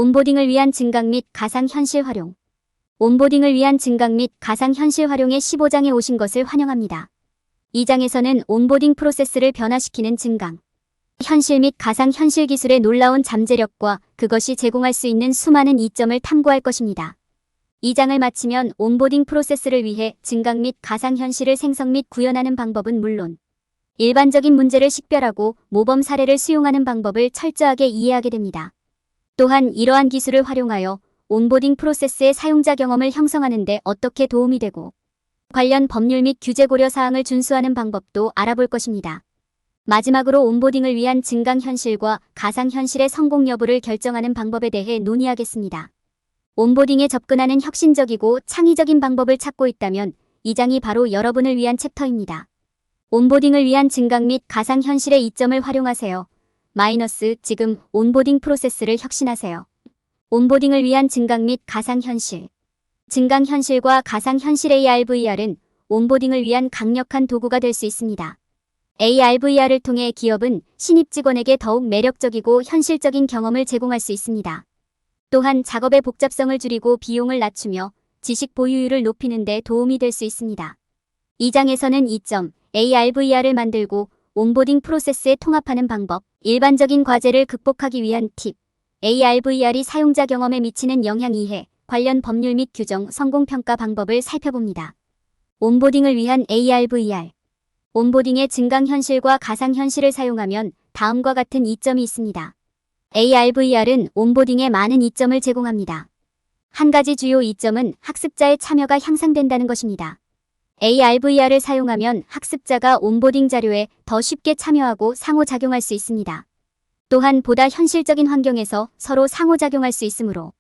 온보딩을 위한 증강 및 가상현실 활용. 온보딩을 위한 증강 및 가상현실 활용의 15장에 오신 것을 환영합니다. 이 장에서는 온보딩 프로세스를 변화시키는 증강, 현실 및 가상현실 기술의 놀라운 잠재력과 그것이 제공할 수 있는 수많은 이점을 탐구할 것입니다. 이 장을 마치면 온보딩 프로세스를 위해 증강 및 가상현실을 생성 및 구현하는 방법은 물론 일반적인 문제를 식별하고 모범 사례를 수용하는 방법을 철저하게 이해하게 됩니다. 또한 이러한 기술을 활용하여 온보딩 프로세스의 사용자 경험을 형성하는 데 어떻게 도움이 되고 관련 법률 및 규제 고려 사항을 준수하는 방법도 알아볼 것입니다. 마지막으로 온보딩을 위한 증강현실과 가상현실의 성공 여부를 결정하는 방법에 대해 논의하겠습니다. 온보딩에 접근하는 혁신적이고 창의적인 방법을 찾고 있다면 이 장이 바로 여러분을 위한 챕터입니다. 온보딩을 위한 증강 및 가상현실의 이점을 활용하세요. 지금 온보딩 프로세스를 혁신하세요. 온보딩을 위한 증강 및 가상현실. 증강현실과 가상현실 ARVR은 온보딩을 위한 강력한 도구가 될 수 있습니다. ARVR을 통해 기업은 신입 직원에게 더욱 매력적이고 현실적인 경험을 제공할 수 있습니다. 또한 작업의 복잡성을 줄이고 비용을 낮추며 지식 보유율을 높이는 데 도움이 될 수 있습니다. 이 장에서는 이점, ARVR을 만들고 온보딩 프로세스에 통합하는 방법, 일반적인 과제를 극복하기 위한 팁, ARVR이 사용자 경험에 미치는 영향 이해, 관련 법률 및 규정, 성공평가 방법을 살펴봅니다. 온보딩을 위한 ARVR. 온보딩의 증강현실과 가상현실을 사용하면 다음과 같은 이점이 있습니다. ARVR은 온보딩에 많은 이점을 제공합니다. 한 가지 주요 이점은 학습자의 참여가 향상된다는 것입니다. ARVR을 사용하면 학습자가 온보딩 자료에 더 쉽게 참여하고 상호작용할 수 있습니다. 또한 보다 현실적인 환경에서 서로 상호작용할 수 있으므로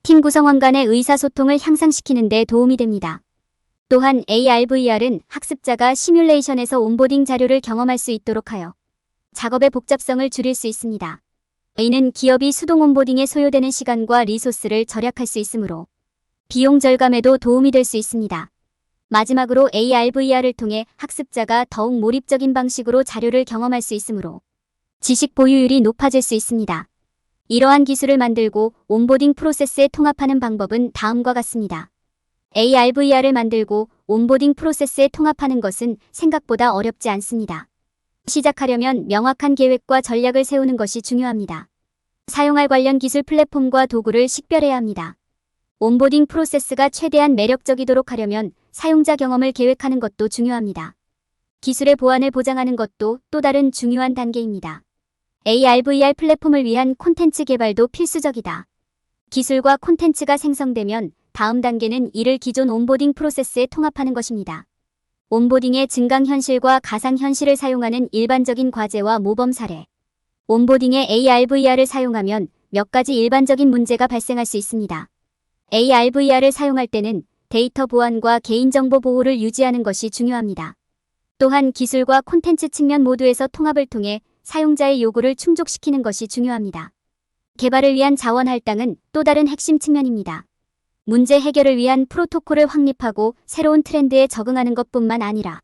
팀 구성원 간의 의사소통을 향상시키는 데 도움이 됩니다. 또한 ARVR은 학습자가 시뮬레이션에서 온보딩 자료를 경험할 수 있도록 하여 작업의 복잡성을 줄일 수 있습니다. 이는 기업이 수동 온보딩에 소요되는 시간과 리소스를 절약할 수 있으므로 비용 절감에도 도움이 될 수 있습니다. 마지막으로 ARVR을 통해 학습자가 더욱 몰입적인 방식으로 자료를 경험할 수 있으므로 지식 보유율이 높아질 수 있습니다. 이러한 기술을 만들고 온보딩 프로세스에 통합하는 방법은 다음과 같습니다. ARVR을 만들고 온보딩 프로세스에 통합하는 것은 생각보다 어렵지 않습니다. 시작하려면 명확한 계획과 전략을 세우는 것이 중요합니다. 사용할 관련 기술 플랫폼과 도구를 식별해야 합니다. 온보딩 프로세스가 최대한 매력적이도록 하려면 사용자 경험을 계획하는 것도 중요합니다. 기술의 보안을 보장하는 것도 또 다른 중요한 단계입니다. ARVR 플랫폼을 위한 콘텐츠 개발도 필수적이다. 기술과 콘텐츠가 생성되면 다음 단계는 이를 기존 온보딩 프로세스에 통합하는 것입니다. 온보딩의 증강현실과 가상현실을 사용하는 일반적인 과제와 모범 사례. 온보딩의 ARVR을 사용하면 몇 가지 일반적인 문제가 발생할 수 있습니다. ARVR을 사용할 때는 데이터 보안과 개인정보 보호를 유지하는 것이 중요합니다. 또한 기술과 콘텐츠 측면 모두에서 통합을 통해 사용자의 요구를 충족시키는 것이 중요합니다. 개발을 위한 자원 할당은 또 다른 핵심 측면입니다. 문제 해결을 위한 프로토콜을 확립하고 새로운 트렌드에 적응하는 것뿐만 아니라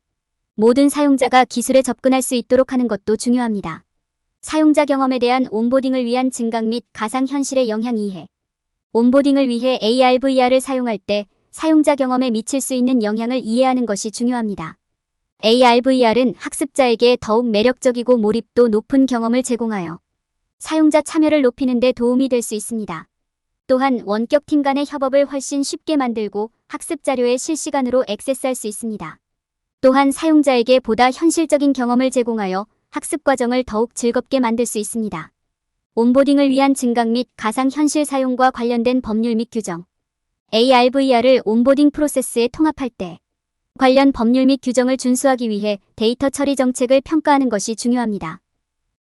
모든 사용자가 기술에 접근할 수 있도록 하는 것도 중요합니다. 사용자 경험에 대한 온보딩을 위한 증강 및 가상현실의 영향 이해. 온보딩을 위해 ARVR을 사용할 때 사용자 경험에 미칠 수 있는 영향을 이해하는 것이 중요합니다. ARVR은 학습자에게 더욱 매력적이고 몰입도 높은 경험을 제공하여 사용자 참여를 높이는 데 도움이 될 수 있습니다. 또한 원격 팀 간의 협업을 훨씬 쉽게 만들고 학습 자료에 실시간으로 액세스할 수 있습니다. 또한 사용자에게 보다 현실적인 경험을 제공하여 학습 과정을 더욱 즐겁게 만들 수 있습니다. 온보딩을 위한 증강 및 가상현실 사용과 관련된 법률 및 규정. ARVR을 온보딩 프로세스에 통합할 때 관련 법률 및 규정을 준수하기 위해 데이터 처리 정책을 평가하는 것이 중요합니다.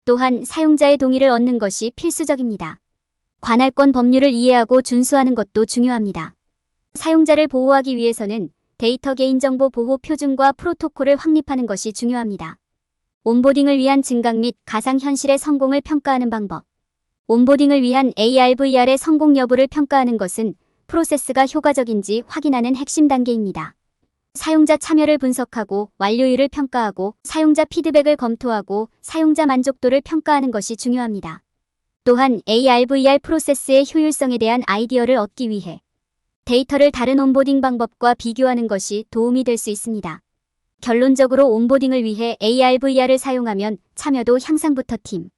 또한 사용자의 동의를 얻는 것이 필수적입니다. 관할권 법률을 이해하고 준수하는 것도 중요합니다. 사용자를 보호하기 위해서는 데이터 개인정보 보호 표준과 프로토콜을 확립하는 것이 중요합니다. 온보딩을 위한 증강 및 가상현실의 성공을 평가하는 방법. 온보딩을 위한 ARVR의 성공 여부를 평가하는 것은 프로세스가 효과적인지 확인하는 핵심 단계입니다. 사용자 참여를 분석하고 완료율을 평가하고 사용자 피드백을 검토하고 사용자 만족도를 평가하는 것이 중요합니다. 또한 AR/VR 프로세스의 효율성에 대한 아이디어를 얻기 위해 데이터를 다른 온보딩 방법과 비교하는 것이 도움이 될 수 있습니다. 결론적으로 온보딩을 위해 AR/VR을 사용하면 참여도 향상부터 팀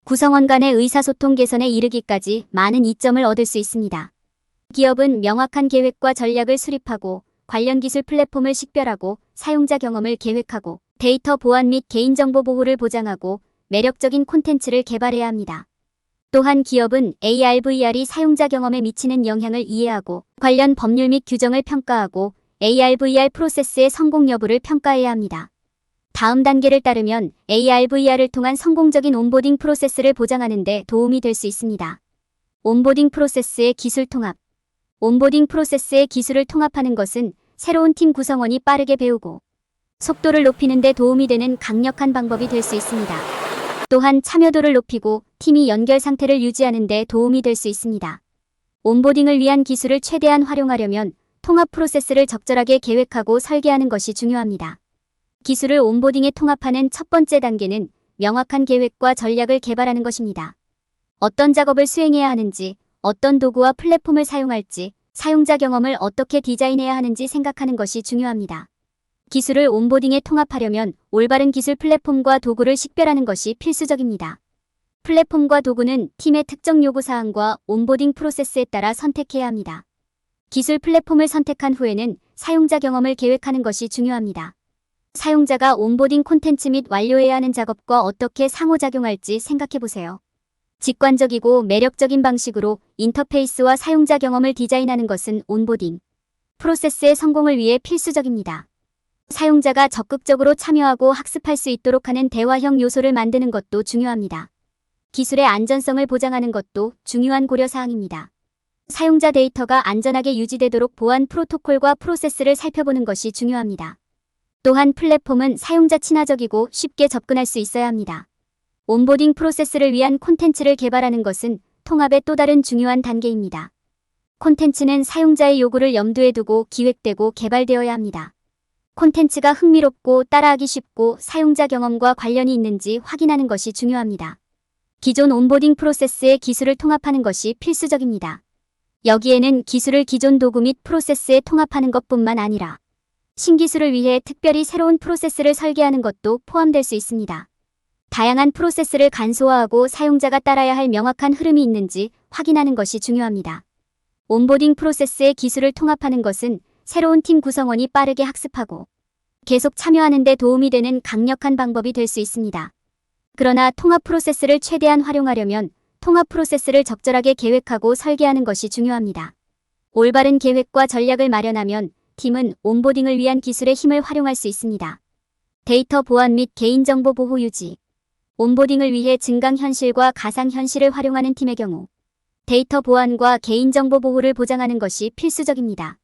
구성원 간의 의사소통 개선에 이르기까지 많은 이점을 얻을 수 있습니다. 기업은 명확한 계획과 전략을 수립하고 관련 기술 플랫폼을 식별하고 사용자 경험을 계획하고 데이터 보안 및 개인정보 보호를 보장하고 매력적인 콘텐츠를 개발해야 합니다. 또한 기업은 AR/VR이 사용자 경험에 미치는 영향을 이해하고 관련 법률 및 규정을 평가하고 AR/VR 프로세스의 성공 여부를 평가해야 합니다. 다음 단계를 따르면 AR/VR을 통한 성공적인 온보딩 프로세스를 보장하는 데 도움이 될 수 있습니다. 온보딩 프로세스의 기술 통합. 온보딩 프로세스의 기술을 통합하는 것은 새로운 팀 구성원이 빠르게 배우고 속도를 높이는 데 도움이 되는 강력한 방법이 될 수 있습니다. 또한 참여도를 높이고 팀이 연결 상태를 유지하는 데 도움이 될 수 있습니다. 온보딩을 위한 기술을 최대한 활용하려면 통합 프로세스를 적절하게 계획하고 설계하는 것이 중요합니다. 기술을 온보딩에 통합하는 첫 번째 단계는 명확한 계획과 전략을 개발하는 것입니다. 어떤 작업을 수행해야 하는지, 어떤 도구와 플랫폼을 사용할지, 사용자 경험을 어떻게 디자인해야 하는지 생각하는 것이 중요합니다. 기술을 온보딩에 통합하려면 올바른 기술 플랫폼과 도구를 식별하는 것이 필수적입니다. 플랫폼과 도구는 팀의 특정 요구사항과 온보딩 프로세스에 따라 선택해야 합니다. 기술 플랫폼을 선택한 후에는 사용자 경험을 계획하는 것이 중요합니다. 사용자가 온보딩 콘텐츠 및 완료해야 하는 작업과 어떻게 상호작용할지 생각해보세요. 직관적이고 매력적인 방식으로 인터페이스와 사용자 경험을 디자인하는 것은 온보딩 프로세스의 성공을 위해 필수적입니다. 사용자가 적극적으로 참여하고 학습할 수 있도록 하는 대화형 요소를 만드는 것도 중요합니다. 기술의 안전성을 보장하는 것도 중요한 고려사항입니다. 사용자 데이터가 안전하게 유지되도록 보안 프로토콜과 프로세스를 살펴보는 것이 중요합니다. 또한 플랫폼은 사용자 친화적이고 쉽게 접근할 수 있어야 합니다. 온보딩 프로세스를 위한 콘텐츠를 개발하는 것은 통합의 또 다른 중요한 단계입니다. 콘텐츠는 사용자의 요구를 염두에 두고 기획되고 개발되어야 합니다. 콘텐츠가 흥미롭고 따라하기 쉽고 사용자 경험과 관련이 있는지 확인하는 것이 중요합니다. 기존 온보딩 프로세스의 기술을 통합하는 것이 필수적입니다. 여기에는 기술을 기존 도구 및 프로세스에 통합하는 것뿐만 아니라 신기술을 위해 특별히 새로운 프로세스를 설계하는 것도 포함될 수 있습니다. 다양한 프로세스를 간소화하고 사용자가 따라야 할 명확한 흐름이 있는지 확인하는 것이 중요합니다. 온보딩 프로세스의 기술을 통합하는 것은 새로운 팀 구성원이 빠르게 학습하고 계속 참여하는 데 도움이 되는 강력한 방법이 될 수 있습니다. 그러나 통합 프로세스를 최대한 활용하려면 통합 프로세스를 적절하게 계획하고 설계하는 것이 중요합니다. 올바른 계획과 전략을 마련하면 팀은 온보딩을 위한 기술의 힘을 활용할 수 있습니다. 데이터 보안 및 개인정보 보호 유지. 온보딩을 위해 증강현실과 가상현실을 활용하는 팀의 경우 데이터 보안과 개인정보 보호를 보장하는 것이 필수적입니다.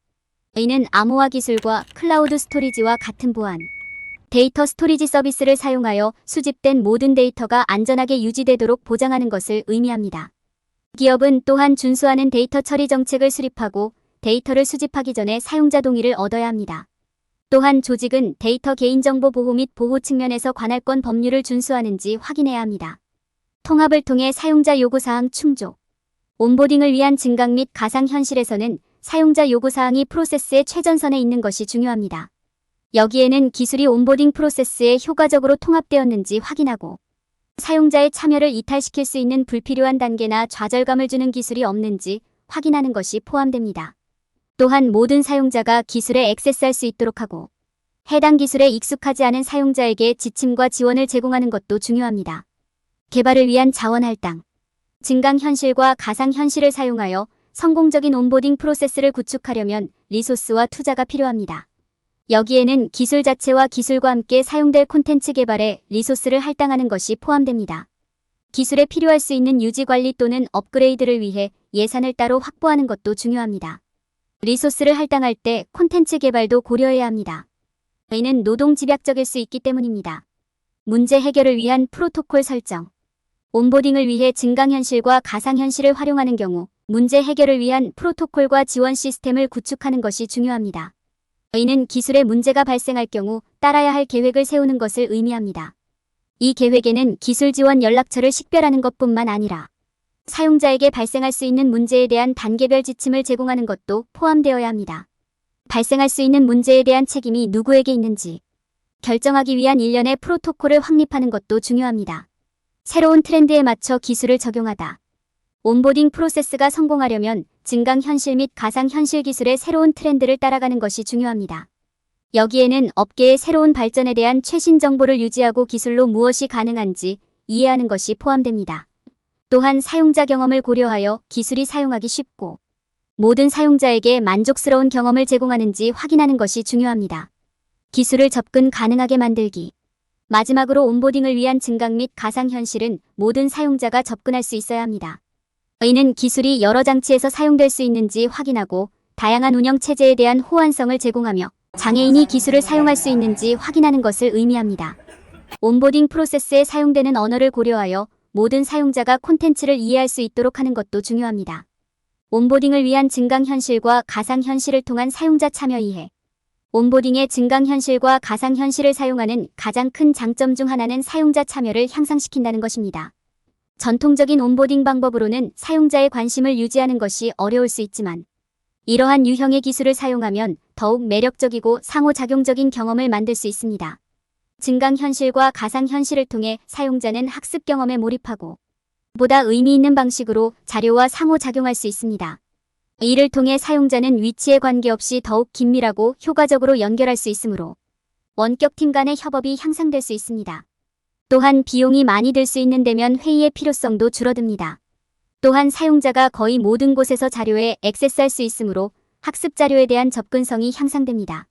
이는 암호화 기술과 클라우드 스토리지와 같은 보안, 데이터 스토리지 서비스를 사용하여 수집된 모든 데이터가 안전하게 유지되도록 보장하는 것을 의미합니다. 기업은 또한 준수하는 데이터 처리 정책을 수립하고 데이터를 수집하기 전에 사용자 동의를 얻어야 합니다. 또한 조직은 데이터 개인정보 보호 및 보호 측면에서 관할권 법률을 준수하는지 확인해야 합니다. 통합을 통해 사용자 요구사항 충족. 온보딩을 위한 증강 및 가상현실에서는 사용자 요구사항이 프로세스의 최전선에 있는 것이 중요합니다. 여기에는 기술이 온보딩 프로세스에 효과적으로 통합되었는지 확인하고 사용자의 참여를 이탈시킬 수 있는 불필요한 단계나 좌절감을 주는 기술이 없는지 확인하는 것이 포함됩니다. 또한 모든 사용자가 기술에 액세스할 수 있도록 하고 해당 기술에 익숙하지 않은 사용자에게 지침과 지원을 제공하는 것도 중요합니다. 개발을 위한 자원 할당. 증강현실과 가상현실을 사용하여 성공적인 온보딩 프로세스를 구축하려면 리소스와 투자가 필요합니다. 여기에는 기술 자체와 기술과 함께 사용될 콘텐츠 개발에 리소스를 할당하는 것이 포함됩니다. 기술에 필요할 수 있는 유지 관리 또는 업그레이드를 위해 예산을 따로 확보하는 것도 중요합니다. 리소스를 할당할 때 콘텐츠 개발도 고려해야 합니다. 이는 노동 집약적일 수 있기 때문입니다. 문제 해결을 위한 프로토콜 설정. 온보딩을 위해 증강현실과 가상현실을 활용하는 경우 문제 해결을 위한 프로토콜과 지원 시스템을 구축하는 것이 중요합니다. 이는 기술에 문제가 발생할 경우 따라야 할 계획을 세우는 것을 의미합니다. 이 계획에는 기술 지원 연락처를 식별하는 것뿐만 아니라 사용자에게 발생할 수 있는 문제에 대한 단계별 지침을 제공하는 것도 포함되어야 합니다. 발생할 수 있는 문제에 대한 책임이 누구에게 있는지 결정하기 위한 일련의 프로토콜을 확립하는 것도 중요합니다. 새로운 트렌드에 맞춰 기술을 적용하다. 온보딩 프로세스가 성공하려면 증강현실 및 가상현실 기술의 새로운 트렌드를 따라가는 것이 중요합니다. 여기에는 업계의 새로운 발전에 대한 최신 정보를 유지하고 기술로 무엇이 가능한지 이해하는 것이 포함됩니다. 또한 사용자 경험을 고려하여 기술이 사용하기 쉽고 모든 사용자에게 만족스러운 경험을 제공하는지 확인하는 것이 중요합니다. 기술을 접근 가능하게 만들기. 마지막으로 온보딩을 위한 증강 및 가상현실은 모든 사용자가 접근할 수 있어야 합니다. 이는 기술이 여러 장치에서 사용될 수 있는지 확인하고 다양한 운영 체제에 대한 호환성을 제공하며 장애인이 기술을 사용할 수 있는지 확인하는 것을 의미합니다. 온보딩 프로세스에 사용되는 언어를 고려하여 모든 사용자가 콘텐츠를 이해할 수 있도록 하는 것도 중요합니다. 온보딩을 위한 증강현실과 가상현실을 통한 사용자 참여 이해. 온보딩의 증강현실과 가상현실을 사용하는 가장 큰 장점 중 하나는 사용자 참여를 향상시킨다는 것입니다. 전통적인 온보딩 방법으로는 사용자의 관심을 유지하는 것이 어려울 수 있지만 이러한 유형의 기술을 사용하면 더욱 매력적이고 상호작용적인 경험을 만들 수 있습니다. 증강현실과 가상현실을 통해 사용자는 학습 경험에 몰입하고 보다 의미 있는 방식으로 자료와 상호작용할 수 있습니다. 이를 통해 사용자는 위치에 관계없이 더욱 긴밀하고 효과적으로 연결할 수 있으므로 원격팀 간의 협업이 향상될 수 있습니다. 또한 비용이 많이 들 수 있는 데면 회의의 필요성도 줄어듭니다. 또한 사용자가 거의 모든 곳에서 자료에 액세스할 수 있으므로 학습 자료에 대한 접근성이 향상됩니다.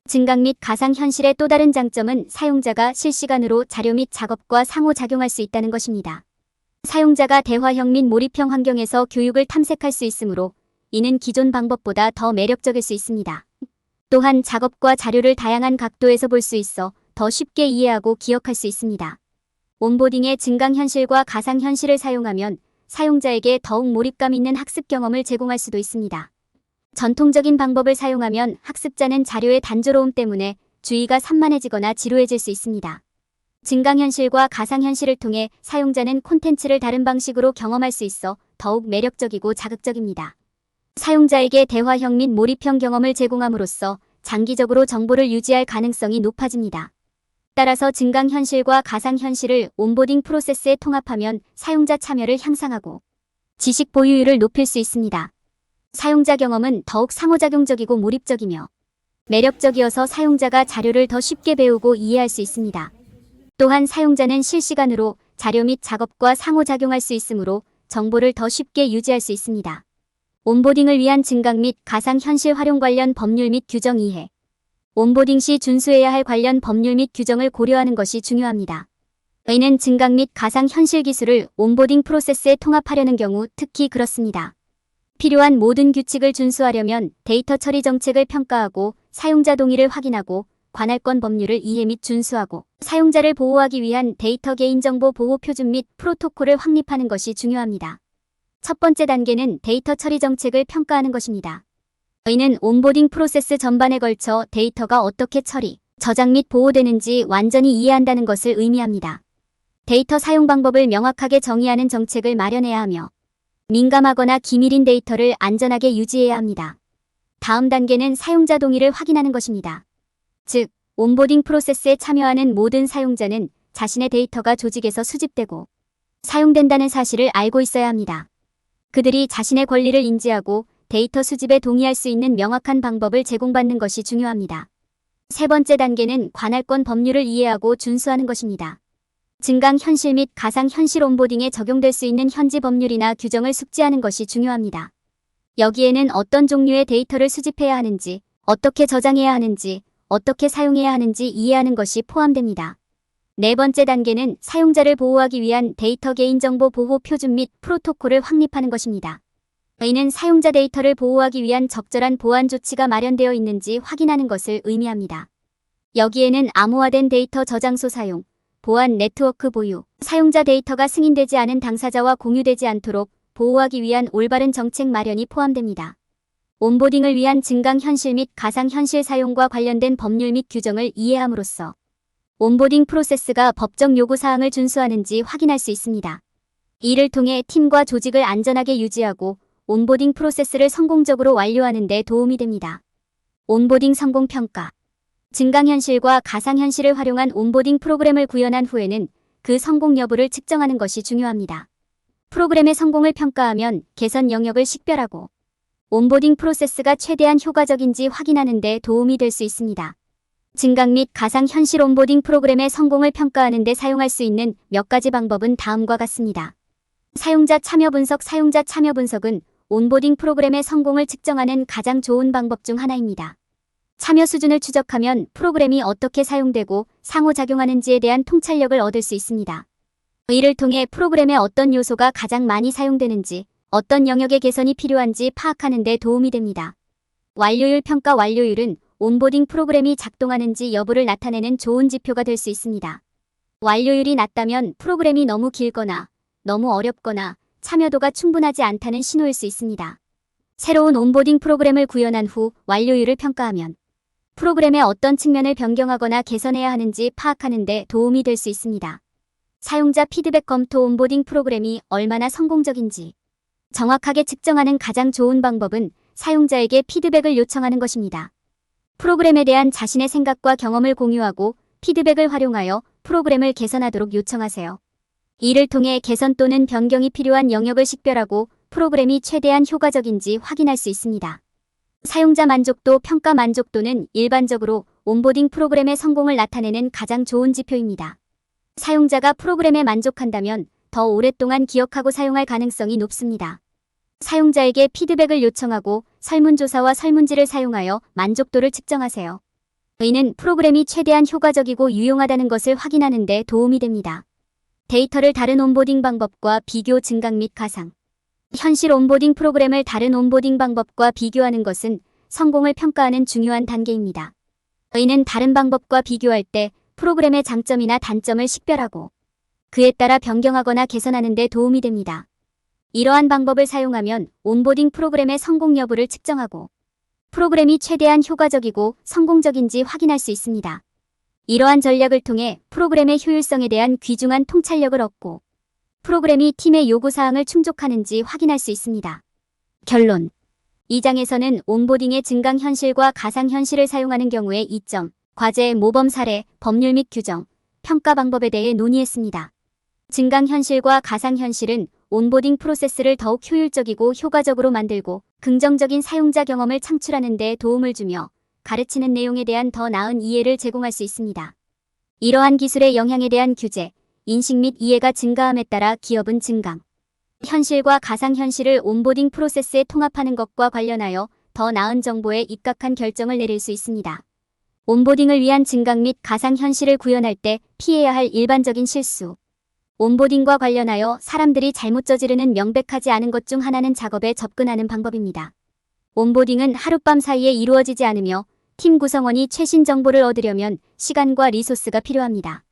증강 및 가상현실의 또 다른 장점은 사용자가 실시간으로 자료 및 작업과 상호작용할 수 있다는 것입니다. 사용자가 대화형 및 몰입형 환경에서 교육을 탐색할 수 있으므로 이는 기존 방법보다 더 매력적일 수 있습니다. 또한 작업과 자료를 다양한 각도에서 볼 수 있어 더 쉽게 이해하고 기억할 수 있습니다. 온보딩의 증강현실과 가상현실을 사용하면 사용자에게 더욱 몰입감 있는 학습 경험을 제공할 수도 있습니다. 전통적인 방법을 사용하면 학습자는 자료의 단조로움 때문에 주의가 산만해지거나 지루해질 수 있습니다. 증강현실과 가상현실을 통해 사용자는 콘텐츠를 다른 방식으로 경험할 수 있어 더욱 매력적이고 자극적입니다. 사용자에게 대화형 및 몰입형 경험을 제공함으로써 장기적으로 정보를 유지할 가능성이 높아집니다. 따라서 증강현실과 가상현실을 온보딩 프로세스에 통합하면 사용자 참여를 향상하고 지식 보유율을 높일 수 있습니다. 사용자 경험은 더욱 상호작용적이고 몰입적이며 매력적이어서 사용자가 자료를 더 쉽게 배우고 이해할 수 있습니다. 또한 사용자는 실시간으로 자료 및 작업과 상호작용할 수 있으므로 정보를 더 쉽게 유지할 수 있습니다. 온보딩을 위한 증강 및 가상현실 활용 관련 법률 및 규정 이해. 온보딩 시 준수해야 할 관련 법률 및 규정을 고려하는 것이 중요합니다. 이는 증강 및 가상현실 기술을 온보딩 프로세스에 통합하려는 경우 특히 그렇습니다. 필요한 모든 규칙을 준수하려면 데이터 처리 정책을 평가하고 사용자 동의를 확인하고 관할권 법률을 이해 및 준수하고 사용자를 보호하기 위한 데이터 개인정보 보호 표준 및 프로토콜을 확립하는 것이 중요합니다. 첫 번째 단계는 데이터 처리 정책을 평가하는 것입니다. 이는 온보딩 프로세스 전반에 걸쳐 데이터가 어떻게 처리, 저장 및 보호되는지 완전히 이해한다는 것을 의미합니다. 데이터 사용 방법을 명확하게 정의하는 정책을 마련해야 하며 민감하거나 기밀인 데이터를 안전하게 유지해야 합니다. 다음 단계는 사용자 동의를 확인하는 것입니다. 즉, 온보딩 프로세스에 참여하는 모든 사용자는 자신의 데이터가 조직에서 수집되고 사용된다는 사실을 알고 있어야 합니다. 그들이 자신의 권리를 인지하고 데이터 수집에 동의할 수 있는 명확한 방법을 제공받는 것이 중요합니다. 세 번째 단계는 관할권 법률을 이해하고 준수하는 것입니다. 증강현실 및 가상현실 온보딩에 적용될 수 있는 현지 법률이나 규정을 숙지하는 것이 중요합니다. 여기에는 어떤 종류의 데이터를 수집해야 하는지, 어떻게 저장해야 하는지, 어떻게 사용해야 하는지 이해하는 것이 포함됩니다. 네 번째 단계는 사용자를 보호하기 위한 데이터 개인정보 보호 표준 및 프로토콜을 확립하는 것입니다. 이는 사용자 데이터를 보호하기 위한 적절한 보안 조치가 마련되어 있는지 확인하는 것을 의미합니다. 여기에는 암호화된 데이터 저장소 사용, 보안 네트워크 보유, 사용자 데이터가 승인되지 않은 당사자와 공유되지 않도록 보호하기 위한 올바른 정책 마련이 포함됩니다. 온보딩을 위한 증강현실 및 가상현실 사용과 관련된 법률 및 규정을 이해함으로써 온보딩 프로세스가 법적 요구사항을 준수하는지 확인할 수 있습니다. 이를 통해 팀과 조직을 안전하게 유지하고 온보딩 프로세스를 성공적으로 완료하는 데 도움이 됩니다. 온보딩 성공 평가. 증강현실과 가상현실을 활용한 온보딩 프로그램을 구현한 후에는 그 성공 여부를 측정하는 것이 중요합니다. 프로그램의 성공을 평가하면 개선 영역을 식별하고 온보딩 프로세스가 최대한 효과적인지 확인하는 데 도움이 될 수 있습니다. 증강 및 가상현실 온보딩 프로그램의 성공을 평가하는 데 사용할 수 있는 몇 가지 방법은 다음과 같습니다. 사용자 참여 분석. 사용자 참여 분석은 온보딩 프로그램의 성공을 측정하는 가장 좋은 방법 중 하나입니다. 참여 수준을 추적하면 프로그램이 어떻게 사용되고 상호작용하는지에 대한 통찰력을 얻을 수 있습니다. 이를 통해 프로그램의 어떤 요소가 가장 많이 사용되는지, 어떤 영역의 개선이 필요한지 파악하는 데 도움이 됩니다. 완료율 평가. 완료율은 온보딩 프로그램이 작동하는지 여부를 나타내는 좋은 지표가 될 수 있습니다. 완료율이 낮다면 프로그램이 너무 길거나 너무 어렵거나 참여도가 충분하지 않다는 신호일 수 있습니다. 새로운 온보딩 프로그램을 구현한 후 완료율을 평가하면 프로그램의 어떤 측면을 변경하거나 개선해야 하는지 파악하는 데 도움이 될 수 있습니다. 사용자 피드백 검토. 온보딩 프로그램이 얼마나 성공적인지 정확하게 측정하는 가장 좋은 방법은 사용자에게 피드백을 요청하는 것입니다. 프로그램에 대한 자신의 생각과 경험을 공유하고 피드백을 활용하여 프로그램을 개선하도록 요청하세요. 이를 통해 개선 또는 변경이 필요한 영역을 식별하고 프로그램이 최대한 효과적인지 확인할 수 있습니다. 사용자 만족도 평가. 만족도는 일반적으로 온보딩 프로그램의 성공을 나타내는 가장 좋은 지표입니다. 사용자가 프로그램에 만족한다면 더 오랫동안 기억하고 사용할 가능성이 높습니다. 사용자에게 피드백을 요청하고 설문조사와 설문지를 사용하여 만족도를 측정하세요. 이는 프로그램이 최대한 효과적이고 유용하다는 것을 확인하는 데 도움이 됩니다. 데이터를 다른 온보딩 방법과 비교. 증강 및 가상 현실 온보딩 프로그램을 다른 온보딩 방법과 비교하는 것은 성공을 평가하는 중요한 단계입니다. 이는 다른 방법과 비교할 때 프로그램의 장점이나 단점을 식별하고 그에 따라 변경하거나 개선하는 데 도움이 됩니다. 이러한 방법을 사용하면 온보딩 프로그램의 성공 여부를 측정하고 프로그램이 최대한 효과적이고 성공적인지 확인할 수 있습니다. 이러한 전략을 통해 프로그램의 효율성에 대한 귀중한 통찰력을 얻고 프로그램이 팀의 요구사항을 충족하는지 확인할 수 있습니다. 결론. 이 장에서는 온보딩의 증강현실과 가상현실을 사용하는 경우의 이점, 과제, 모범 사례, 법률 및 규정, 평가 방법에 대해 논의했습니다. 증강현실과 가상현실은 온보딩 프로세스를 더욱 효율적이고 효과적으로 만들고 긍정적인 사용자 경험을 창출하는 데 도움을 주며 가르치는 내용에 대한 더 나은 이해를 제공할 수 있습니다. 이러한 기술의 영향에 대한 규제, 인식 및 이해가 증가함에 따라 기업은 증강 현실과 가상현실을 온보딩 프로세스에 통합하는 것과 관련하여 더 나은 정보에 입각한 결정을 내릴 수 있습니다. 온보딩을 위한 증강 및 가상현실을 구현할 때 피해야 할 일반적인 실수. 온보딩과 관련하여 사람들이 잘못 저지르는 명백하지 않은 것 중 하나는 작업에 접근하는 방법입니다. 온보딩은 하룻밤 사이에 이루어지지 않으며 팀 구성원이 최신 정보를 얻으려면 시간과 리소스가 필요합니다.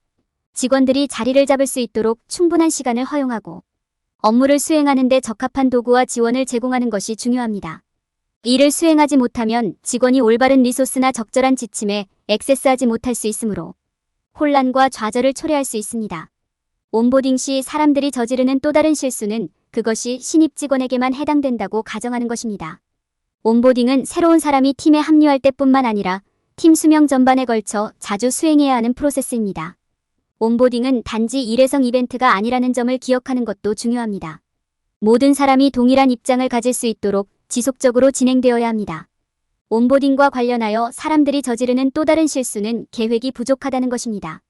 직원들이 자리를 잡을 수 있도록 충분한 시간을 허용하고 업무를 수행하는 데 적합한 도구와 지원을 제공하는 것이 중요합니다. 이를 수행하지 못하면 직원이 올바른 리소스나 적절한 지침에 액세스하지 못할 수 있으므로 혼란과 좌절을 초래할 수 있습니다. 온보딩 시 사람들이 저지르는 또 다른 실수는 그것이 신입 직원에게만 해당된다고 가정하는 것입니다. 온보딩은 새로운 사람이 팀에 합류할 때뿐만 아니라 팀 수명 전반에 걸쳐 자주 수행해야 하는 프로세스입니다. 온보딩은 단지 일회성 이벤트가 아니라는 점을 기억하는 것도 중요합니다. 모든 사람이 동일한 입장을 가질 수 있도록 지속적으로 진행되어야 합니다. 온보딩과 관련하여 사람들이 저지르는 또 다른 실수는 계획이 부족하다는 것입니다.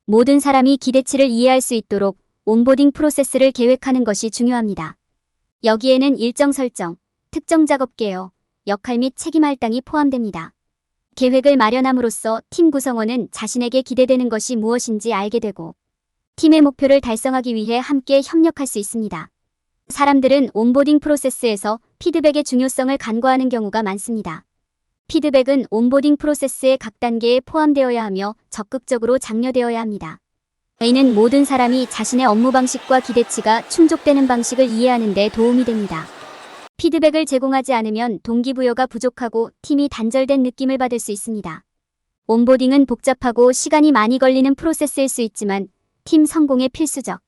모든 사람이 기대치를 이해할 수 있도록 온보딩 프로세스를 계획하는 것이 중요합니다. 여기에는 일정 설정, 특정 작업 개요, 역할 및 책임 할당이 포함됩니다. 계획을 마련함으로써 팀 구성원은 자신에게 기대되는 것이 무엇인지 알게 되고 팀의 목표를 달성하기 위해 함께 협력할 수 있습니다. 사람들은 온보딩 프로세스에서 피드백의 중요성을 간과하는 경우가 많습니다. 피드백은 온보딩 프로세스의 각 단계에 포함되어야 하며 적극적으로 장려되어야 합니다. 이는 모든 사람이 자신의 업무 방식과 기대치가 충족되는 방식을 이해하는 데 도움이 됩니다. 피드백을 제공하지 않으면 동기부여가 부족하고 팀이 단절된 느낌을 받을 수 있습니다. 온보딩은 복잡하고 시간이 많이 걸리는 프로세스일 수 있지만 팀 성공에 필수적.